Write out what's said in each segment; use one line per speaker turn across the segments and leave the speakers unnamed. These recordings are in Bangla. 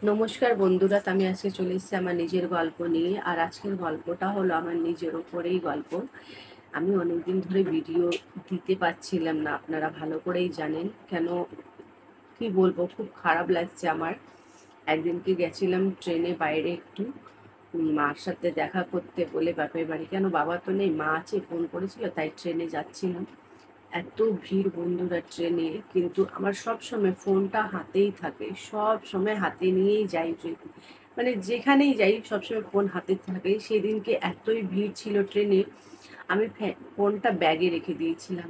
নমস্কার বন্ধুরা, আমি আজকে চলে এসেছি আমার নিজের গল্প নিয়ে। আর আজকের গল্পটা হলো আমার নিজের ওপরেই গল্প। আমি অনেকদিন ধরে ভিডিও দিতে পারছিলাম না, আপনারা ভালো করেই জানেন। কেন কি বলবো, খুব খারাপ লাগছে আমার। একদিনকে গেছিলাম ট্রেনে বাইরে একটু মার সাথে দেখা করতে বলে বাপের বাড়ি। কেন বাবা তো নেই, মা আছে, ফোন করেছিল তাই ট্রেনে যাচ্ছিলাম। এত ভিড় বন্ধুরা ট্রেনে, কিন্তু আমার সব সময় ফোনটা হাতেই থাকে, সব সময় হাতে নিয়েই যাই। মানে যেখানেই যাই সবসময় ফোন হাতে থাকে। সেদিনকে এতই ভিড় ছিল ট্রেনে, আমি ফোনটা ব্যাগে রেখে দিয়েছিলাম।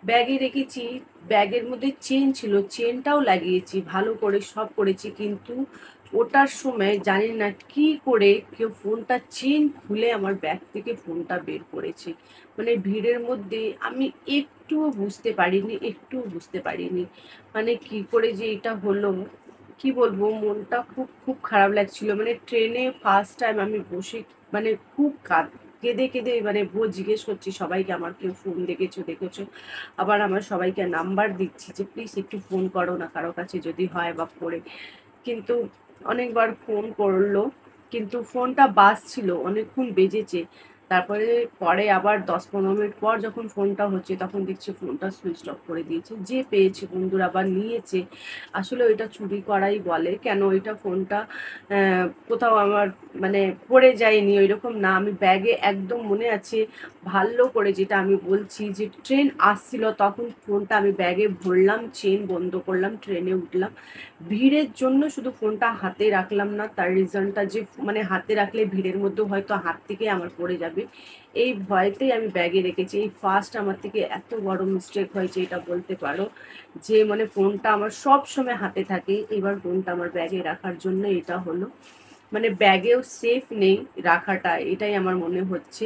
ব্যাগে রেখেছি, ব্যাগের মধ্যে চেন ছিল, চেনটাও লাগিয়েছি ভালো করে, সব করেছি, কিন্তু ওটার সময় জানি না কি করে কেউ ফোনটা চেন খুলে আমার ব্যাগ থেকে ফোনটা বের করেছে। মানে ভিড়ের মধ্যে আমি একটুও বুঝতে পারিনি। মানে কি করে যে এটা হলো, কি বলবো, মনটা খুব খুব খারাপ লাগছিল। মানে ট্রেনে ফার্স্ট টাইম আমি বসে, মানে খুব কেঁদে কেঁদে, মানে জিজ্ঞেস করছি সবাইকে, আমার কেউ ফোন দেখেছো। আবার আমার সবাইকে নাম্বার দিচ্ছি যে প্লিজ একটু ফোন করো না, কারো কাছে যদি হয় বা পড়ে। কিন্তু অনেকবার ফোন করলো, কিন্তু ফোনটা বাজছিল, অনেকক্ষণ বেজেছে। তারপরে পরে আবার 10-15 মিনিট পর যখন ফোনটা হচ্ছে, তখন দেখছি ফোনটা সুইচ অফ করে দিয়েছে। যে পেয়েছে বন্ধুরা আবার নিয়েছে। আসলে ওইটা চুরি করাই বলে, কেন ওইটা ফোনটা কোথাও আমার মানে পড়ে যায়নি ওইরকম না। আমি ব্যাগে একদম মনে আছে ভালো করে, যেটা আমি বলছি, যে ট্রেন আসছিল তখন ফোনটা আমি ব্যাগে ভরলাম, চেন বন্ধ করলাম, ট্রেনে উঠলাম। ভিড়ের জন্য শুধু ফোনটা হাতে রাখলাম না, তার রিজনটা যে মানে হাতে রাখলে ভিড়ের মধ্যে হয়তো হাত থেকে আমার পড়ে যাবে, এই ভয়তেই আমি ব্যাগে রেখেছি। এই ফার্স্ট আমার থেকে এত বড় মিস্টেক হয়েছে, এটা বলতে পারো। যে মানে ফোনটা আমার সব সময় হাতে থাকে, এবার ফোনটা আমার ব্যাগে রাখার জন্য এটা হলো। মানে ব্যাগেও সেফ নেই রাখাটা, এটাই আমার মনে হচ্ছে।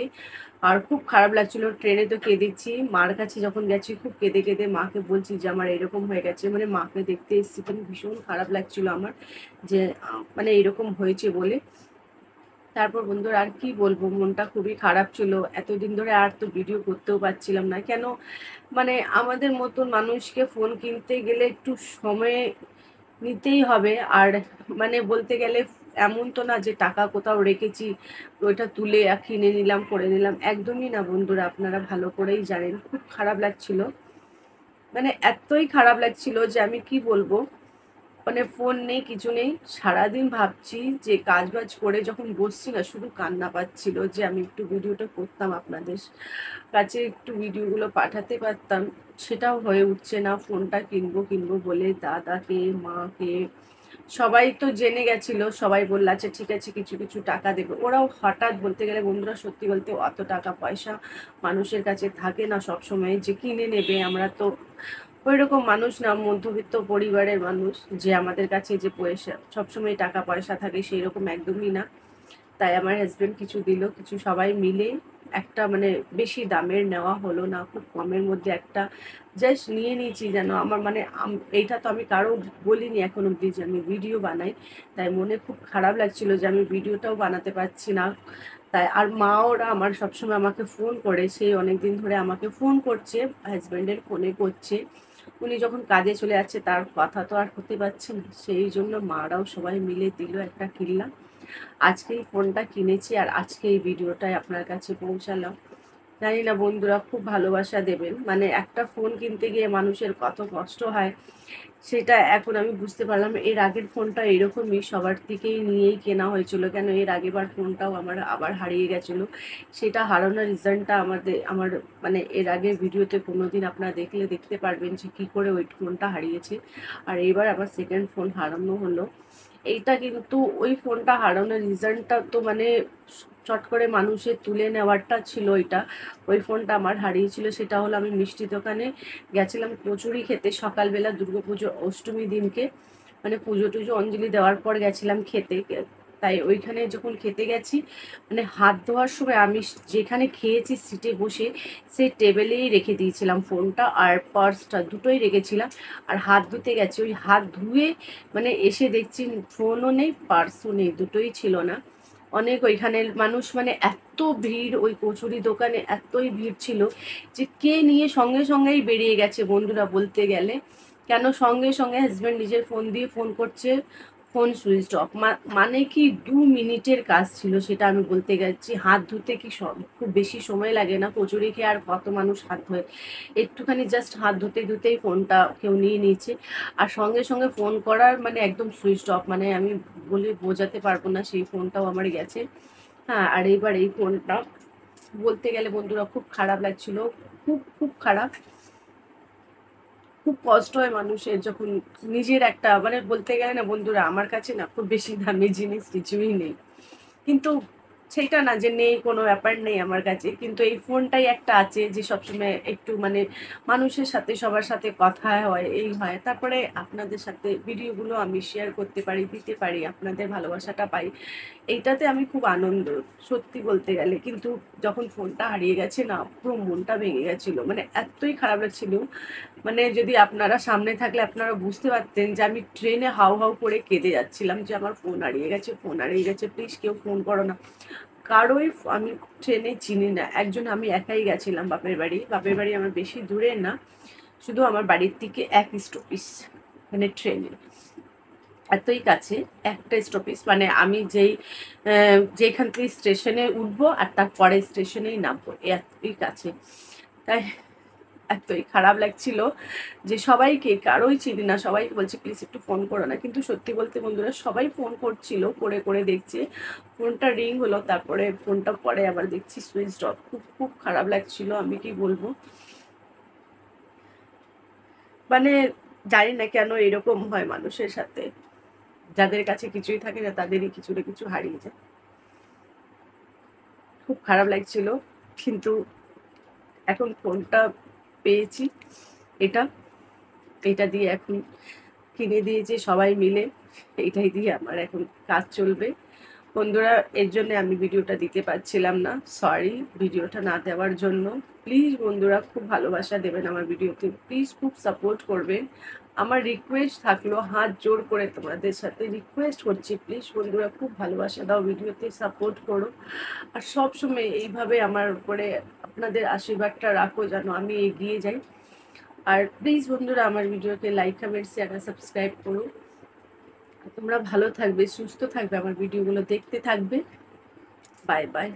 আর খুব খারাপ লাগছিল, ট্রেনে তো কেঁদেছি। মার কাছে যখন গেছি খুব কেঁদে কেঁদে মাকে বলছি যে আমার এরকম হয়ে গেছে, মানে মাকে দেখতে এসেছি, কিন্তু ভীষণ খারাপ লাগছিল আমার যে মানে এরকম হয়েছে বলে। তারপর বন্ধুরা আর কি বলবো, মনটা খুবই খারাপ ছিল। এতদিন ধরে আর তো ভিডিও করতেও পারছিলাম না। কেন, মানে আমাদের মতন মানুষকে ফোন কিনতে গেলে একটু সময় নিতেই হবে। আর মানে বলতে গেলে এমন তো না যে টাকা কোথাও রেখেছি ওইটা তুলে কিনে নিলাম, করে নিলাম, একদমই না বন্ধুরা, আপনারা ভালো করেই জানেন। খুব খারাপ লাগছিল, মানে এতই খারাপ লাগছিল যে আমি কি বলবো। মানে ফোন নেই, কিছু নেই, সারাদিন ভাবছি যে কাজ বাজ করে যখন বসছি না, শুধু কান্না পাচ্ছিল যে আমি একটু ভিডিওটা করতাম, আপনাদের কাছে একটু ভিডিওগুলো পাঠাতে পারতাম। সেটাও হয়ে উঠছে না। ফোনটা কিনবো কিনবো বলে দাদাকে, মাকে, সবাই তো জেনে গেছিল, সবাই বলল আচ্ছা ঠিক আছে, কিছু কিছু টাকা দেবে। ওরাও হঠাৎ, বলতে গেলে বন্ধুরা সত্যি বলতে অত টাকা পয়সা মানুষের কাছে থাকে না সব সময় যে কিনে নেবে। আমরা তো ওইরকম মানুষ না, মধ্যবিত্ত পরিবারের মানুষ যে আমাদের কাছে যে পয়সা সবসময় টাকা পয়সা থাকে, সেই রকম একদমই না। তাই আমার হাজবেন্ড কিছু দিল, কিছু সবাই মিলে একটা মানে বেশি দামের নেওয়া হলো না, খুব কমের মধ্যে একটা জাস্ট নিয়ে নিয়েছি। যেন আমার মানে এইটা তো আমি কারো বলিনি এখন অব্দি যে আমি ভিডিও বানাই। তাই মনে খুব খারাপ লাগছিল যে আমি ভিডিওটাও বানাতে পারছি না। তাই আর মা ওরা আমার সবসময় আমাকে ফোন করে, সেই অনেকদিন ধরে আমাকে ফোন করছে, হাজব্যান্ডের ফোনে করছে। উনি যখন কাজে চলে যাচ্ছে তার কথা তো আর হতে পারছে না, সেই জন্য মারাও সবাই মিলে দিল, একটা কিনলাম। আজকেই ফোনটা কিনেছি আর আজকে এই ভিডিওটাই আপনার কাছে পৌঁছালাম। জানি না বন্ধুরা খুব ভালোবাসা দেবেন। মানে একটা ফোন কিনতে গিয়ে মানুষের কত কষ্ট হয় সেটা এখন আমি বুঝতে পারলাম। এর আগের ফোনটা এরকমই সবার থেকেই নিয়েই কেনা হয়েছিল। কেন, এর আগেরবার ফোনটাও আমার আবার হারিয়ে গেছিলো। সেটা হারানোর রিজনটা আমার মানে এর আগের ভিডিওতে কোনোদিন আপনারা দেখলে দেখতে পারবেন যে কী করে ওই ফোনটা হারিয়েছে। আর এবার আবার সেকেন্ড ফোন হারানো হলো। এইটা কিন্তু ওই ফোনটা হারানোর রিজনটা তো মানে চট করে মানুষের তুলে নেওয়ারটা ছিল এটা। ওই ফোনটা আমার হারিয়েছিল, সেটা হলো আমি মিষ্টি দোকানে গেছিলাম কচুরি খেতে সকালবেলা, দুর্গাপুজো অষ্টমী দিনকে। মানে পুজো টুজো অঞ্জলি দেওয়ার পর গেছিলাম খেতে। তাই ওইখানে যখন খেতে গেছি, মানে হাত ধোয়ার সময় আমি যেখানে খেয়েছি সিটে বসে সেই টেবিলেই রেখে দিয়েছিলাম ফোনটা আর পার্সটা, দুটোই রেখেছিলাম। আর হাত ধুতে গেছি, ওই হাত ধুয়ে মানে এসে দেখছি ফোনও নেই, পার্সও নেই, দুটোই ছিল না। অনেক ওইখানের মানুষ, মানে এত ভিড় ওই কচুরি দোকানে, এতই ভিড় ছিল যে কে নিয়ে সঙ্গে সঙ্গেই বেরিয়ে গেছে বন্ধুরা বলতে গেলে। কেন, সঙ্গে সঙ্গে হাজব্যান্ড নিজের ফোন দিয়ে ফোন করছে, ফোন সুইচ অফ। মানে কি 2 মিনিটের কাজ ছিল সেটা আমি বলতে গেছি। হাত ধুতে কি খুব বেশি সময় লাগে না, কচুরি খেয়ে আর কত মানুষ হাত ধোয়। একটুখানি জাস্ট হাত ধুতে ধুতেই ফোনটা কেউ নিয়ে নিয়েছে। আর সঙ্গে সঙ্গে ফোন করার মানে একদম সুইচ অফ, মানে আমি বলে বোঝাতে পারবো না, সেই ফোনটাও আমার গেছে। হ্যাঁ, আর এইবার এই ফোনটা বলতে গেলে বন্ধুরা খুব খারাপ লাগছিল, খুব খুব খারাপ। খুব কষ্ট হয় মানুষের যখন নিজের একটা মানে বলতে গেলে না বন্ধুরা, আমার কাছে না খুব বেশি দামি জিনিস কিছুই নেই, কিন্তু সেইটা না যে নেই, কোনো ব্যাপার নেই আমার কাছে, কিন্তু এই ফোনটাই একটা আছে যে সবসময় একটু মানে মানুষের সাথে সবার সাথে কথা হয়, এই হয়, তারপরে আপনাদের সাথে ভিডিওগুলো আমি শেয়ার করতে পারি, দিতে পারি, আপনাদের ভালোবাসাটা পাই, এইটাতে আমি খুব আনন্দ, সত্যি বলতে গেলে। কিন্তু যখন ফোনটা হারিয়ে গেছে না, পুরো মনটা ভেঙে গেছিল, মানে এতই খারাপ লাগছিল। মানে যদি আপনারা সামনে থাকলে আপনারা বুঝতে পারতেন যে আমি ট্রেনে হাউ হাউ করে কেঁদে যাচ্ছিলাম যে আমার ফোন হারিয়ে গেছে, ফোন হারিয়ে গেছে, প্লিজ কেউ ফোন করো না। কারোই আমি ট্রেনে চিনি না, একজন আমি একাই গেছিলাম বাপের বাড়ি। বাপের বাড়ি আমার বেশি দূরে না, শুধু আমার বাড়ির থেকে এক স্টপেজ, মানে ট্রেনে এতই কাছে, একটা স্টপেজ, মানে আমি যেখান থেকে স্টেশনে উঠবো আর তার পরের স্টেশনেই নামবো, এতই কাছে। তাই এতই খারাপ লাগছিল যে সবাইকে, কারোই চিনি না, সবাইকে বলছি প্লিজ একটু ফোন করো না, কিন্তু সত্যি বলতে বন্ধুরা সবাই ফোন করছিল, করে করে দেখছে, ফোনটা রিং হলো, তারপরে ফোনটা পরে আবার দেখছি সুইচ অফ। খুব খুব খারাপ লাগছিল, আমি কি বলবো, মানে জানি না কেন এরকম হয় মানুষের সাথে, যাদের কাছে কিছুই থাকে না তাদেরই কিছু না কিছু হারিয়ে যায়। খুব খারাপ লাগছিল, কিন্তু এখন ফোনটা পেয়েছি, এটা এটা দিয়ে এখন কিনে দিয়েছে সবাই মিলে, এইটাই দিয়ে আমার এখন কাজ চলবে। বন্ধুরা, এর জন্য আমি ভিডিওটা দিতে পারছিলাম না, সরি ভিডিওটা না দেওয়ার জন্য। প্লিজ বন্ধুরা খুব ভালোবাসা দেবেন আমার ভিডিওতে, প্লিজ খুব সাপোর্ট করবেন। আমার রিকোয়েস্ট থাকলো, হাত জোর করে তোমাদের সাথে রিকোয়েস্ট করছি, প্লিজ বন্ধুরা খুব ভালোবাসা দাও, ভিডিওতে সাপোর্ট করো, আর সবসময় এইভাবে আমার উপরে আপনাদের আশীর্বাদটা রাখো যেন আমি এগিয়ে যাই। আর প্লিজ বন্ধুরা আমার ভিডিওকে লাইক, কমেন্ট, শেয়ার আর সাবস্ক্রাইব করো। তোমরা ভালো থাকবে, সুস্থ থাকবে, আমার ভিডিওগুলো দেখতে থাকবে। Bye bye.